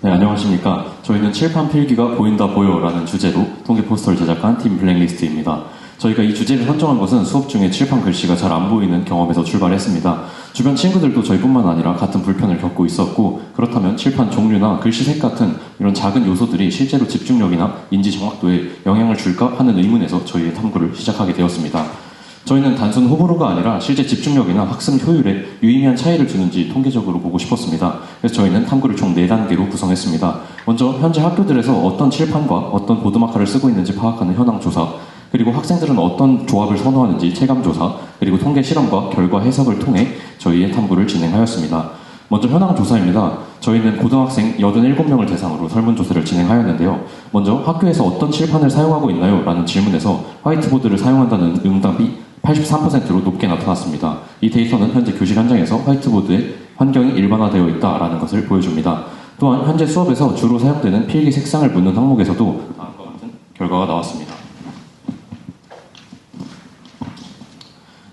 네, 안녕하십니까. 저희는 칠판 필기가 보인다 보여라는 주제로 통계 포스터를 제작한 팀 블랙리스트입니다. 저희가 이 주제를 선정한 것은 수업 중에 칠판 글씨가 잘 안 보이는 경험에서 출발했습니다. 주변 친구들도 저희뿐만 아니라 같은 불편을 겪고 있었고, 그렇다면 칠판 종류나 글씨색 같은 이런 작은 요소들이 실제로 집중력이나 인지 정확도에 영향을 줄까 하는 의문에서 저희의 탐구를 시작하게 되었습니다. 저희는 단순 호불호가 아니라 실제 집중력이나 학습 효율에 유의미한 차이를 주는지 통계적으로 보고 싶었습니다. 그래서 저희는 탐구를 총 4단계로 구성했습니다. 먼저 현재 학교들에서 어떤 칠판과 어떤 보드마커를 쓰고 있는지 파악하는 현황 조사, 그리고 학생들은 어떤 조합을 선호하는지 체감 조사, 그리고 통계 실험과 결과 해석을 통해 저희의 탐구를 진행하였습니다. 먼저 현황 조사입니다. 저희는 고등학생 87명을 대상으로 설문조사를 진행하였는데요. 먼저 학교에서 어떤 칠판을 사용하고 있나요? 라는 질문에서 화이트보드를 사용한다는 응답이 83%로 높게 나타났습니다. 이 데이터는 현재 교실 현장에서 화이트보드의 환경이 일반화되어 있다라는 것을 보여줍니다. 또한 현재 수업에서 주로 사용되는 필기 색상을 묻는 항목에서도 다음과 같은 결과가 나왔습니다.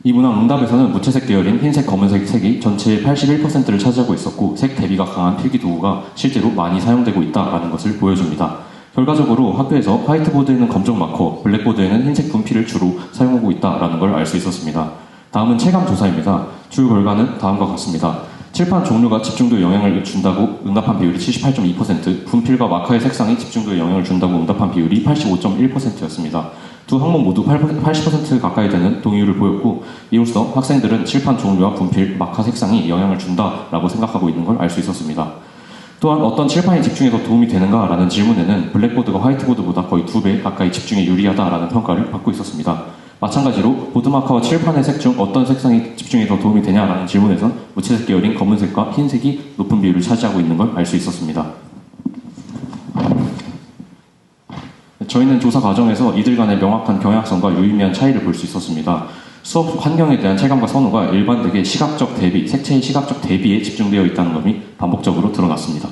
이 문항 응답에서는 무채색 계열인 흰색, 검은색 색이 전체의 81%를 차지하고 있었고, 색 대비가 강한 필기 도구가 실제로 많이 사용되고 있다는 것을 보여줍니다. 결과적으로 학교에서 화이트보드에는 검정 마커, 블랙보드에는 흰색 분필을 주로 사용하고 있다는 걸 알 수 있었습니다. 다음은 체감 조사입니다. 주 결과는 다음과 같습니다. 칠판 종류가 집중도에 영향을 준다고 응답한 비율이 78.2%, 분필과 마커의 색상이 집중도에 영향을 준다고 응답한 비율이 85.1%였습니다. 두 항목 모두 80% 가까이 되는 동의율을 보였고, 이로써 학생들은 칠판 종류와 분필, 마커 색상이 영향을 준다라고 생각하고 있는 걸 알 수 있었습니다. 또한 어떤 칠판이 집중에 더 도움이 되는가라는 질문에는 블랙보드가 화이트보드보다 거의 2배 가까이 집중에 유리하다라는 평가를 받고 있었습니다. 마찬가지로 보드마커와 칠판의 색 중 어떤 색상이 집중에 더 도움이 되냐라는 질문에선 무채색 계열인 검은색과 흰색이 높은 비율을 차지하고 있는 걸 알 수 있었습니다. 저희는 조사 과정에서 이들 간의 명확한 경향성과 유의미한 차이를 볼 수 있었습니다. 수업 환경에 대한 체감과 선호가 일반되게 시각적 대비, 색채의 시각적 대비에 집중되어 있다는 점이 반복적으로 드러났습니다.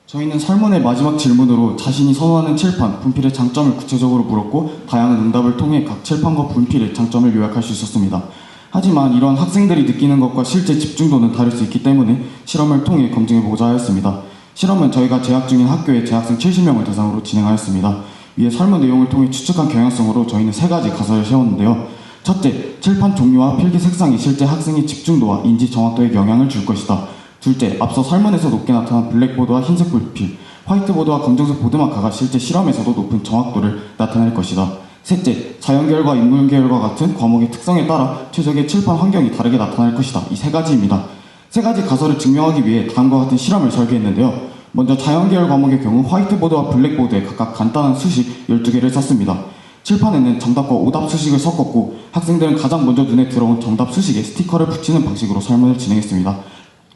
저희는 설문의 마지막 질문으로 자신이 선호하는 칠판, 분필의 장점을 구체적으로 물었고, 다양한 응답을 통해 각 칠판과 분필의 장점을 요약할 수 있었습니다. 하지만 이러한 학생들이 느끼는 것과 실제 집중도는 다를 수 있기 때문에 실험을 통해 검증해보고자 하였습니다. 실험은 저희가 재학 중인 학교의 재학생 70명을 대상으로 진행하였습니다. 위에 설문 내용을 통해 추측한 경향성으로 저희는 3가지 가설을 세웠는데요. 첫째, 칠판 종류와 필기 색상이 실제 학생의 집중도와 인지 정확도에 영향을 줄 것이다. 둘째, 앞서 설문에서 높게 나타난 블랙보드와 흰색 불필, 화이트보드와 검정색 보드마커가 실제 실험에서도 높은 정확도를 나타낼 것이다. 셋째, 자연계열과 인문계열과 같은 과목의 특성에 따라 최적의 칠판 환경이 다르게 나타날 것이다. 이 3가지입니다. 3가지 가설을 증명하기 위해 다음과 같은 실험을 설계했는데요. 먼저 자연계열 과목의 경우 화이트보드와 블랙보드에 각각 간단한 수식 12개를 썼습니다. 칠판에는 정답과 오답 수식을 섞었고, 학생들은 가장 먼저 눈에 들어온 정답 수식에 스티커를 붙이는 방식으로 설문을 진행했습니다.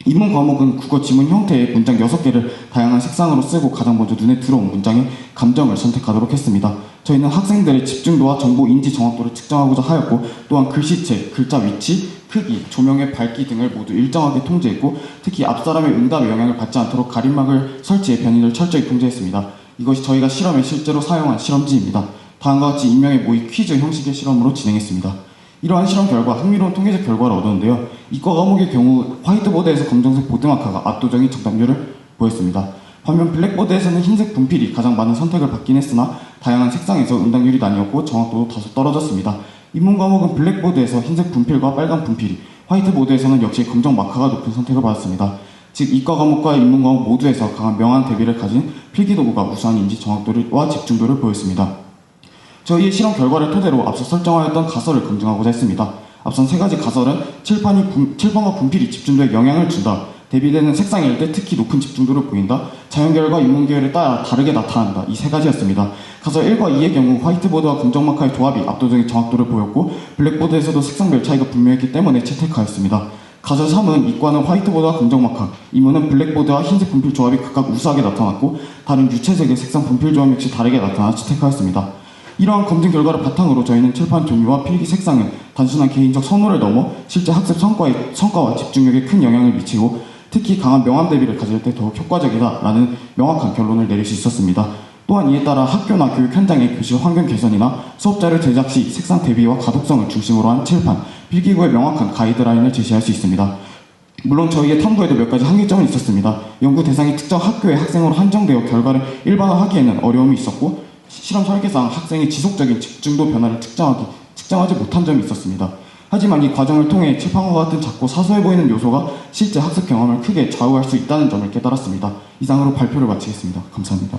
인문 과목은 국어 지문 형태의 문장 6개를 다양한 색상으로 쓰고 가장 먼저 눈에 들어온 문장의 감정을 선택하도록 했습니다. 저희는 학생들의 집중도와 정보 인지 정확도를 측정하고자 하였고, 또한 글씨체, 글자 위치, 크기, 조명의 밝기 등을 모두 일정하게 통제했고, 특히 앞사람의 응답에 영향을 받지 않도록 가림막을 설치해 변이를 철저히 통제했습니다. 이것이 저희가 실험에 실제로 사용한 실험지입니다. 다음과 같이 인명의 모의 퀴즈 형식의 실험으로 진행했습니다. 이러한 실험 결과 흥미로운 통계적 결과를 얻었는데요. 이과 과목의 경우 화이트보드에서 검정색 보드마커가 압도적인 정답률을 보였습니다. 반면 블랙보드에서는 흰색 분필이 가장 많은 선택을 받긴 했으나 다양한 색상에서 응답률이 나뉘었고 정확도도 다소 떨어졌습니다. 인문 과목은 블랙보드에서 흰색 분필과 빨간 분필이, 화이트보드에서는 역시 검정 마커가 높은 선택을 받았습니다. 즉 이과 과목과 인문 과목 모두에서 강한 명한 대비를 가진 필기도구가 우수한 인지 정확도와 집중도를 보였습니다. 저희의 실험 결과를 토대로 앞서 설정하였던 가설을 검증하고자 했습니다. 앞선 3가지 가설은 칠판과 분필이 집중도에 영향을 준다, 대비되는 색상일 때 특히 높은 집중도를 보인다, 자연계열과 인문계열에 따라 다르게 나타난다, 이 3가지였습니다. 가설 1과 2의 경우 화이트보드와 검정마커의 조합이 압도적인 정확도를 보였고, 블랙보드에서도 색상별 차이가 분명했기 때문에 채택하였습니다. 가설 3은 이과는 화이트보드와 검정마커, 인문은 블랙보드와 흰색 분필 조합이 각각 우수하게 나타났고, 다른 유채색의 색상 분필 조합 역시 다르게 나타나 채택하였습니다. 이러한 검증 결과를 바탕으로 저희는 칠판 종류와 필기 색상은 단순한 개인적 선호를 넘어 실제 학습 성과와 집중력에 큰 영향을 미치고, 특히 강한 명암 대비를 가질 때 더욱 효과적이다라는 명확한 결론을 내릴 수 있었습니다. 또한 이에 따라 학교나 교육 현장의 교실 환경 개선이나 수업자료 제작 시 색상 대비와 가독성을 중심으로 한 칠판, 필기구의 명확한 가이드라인을 제시할 수 있습니다. 물론 저희의 탐구에도 몇 가지 한계점은 있었습니다. 연구 대상이 특정 학교의 학생으로 한정되어 결과를 일반화하기에는 어려움이 있었고, 실험 설계상 학생의 지속적인 집중도 변화를 측정하지 못한 점이 있었습니다. 하지만 이 과정을 통해 칠판과 같은 작고 사소해 보이는 요소가 실제 학습 경험을 크게 좌우할 수 있다는 점을 깨달았습니다. 이상으로 발표를 마치겠습니다. 감사합니다.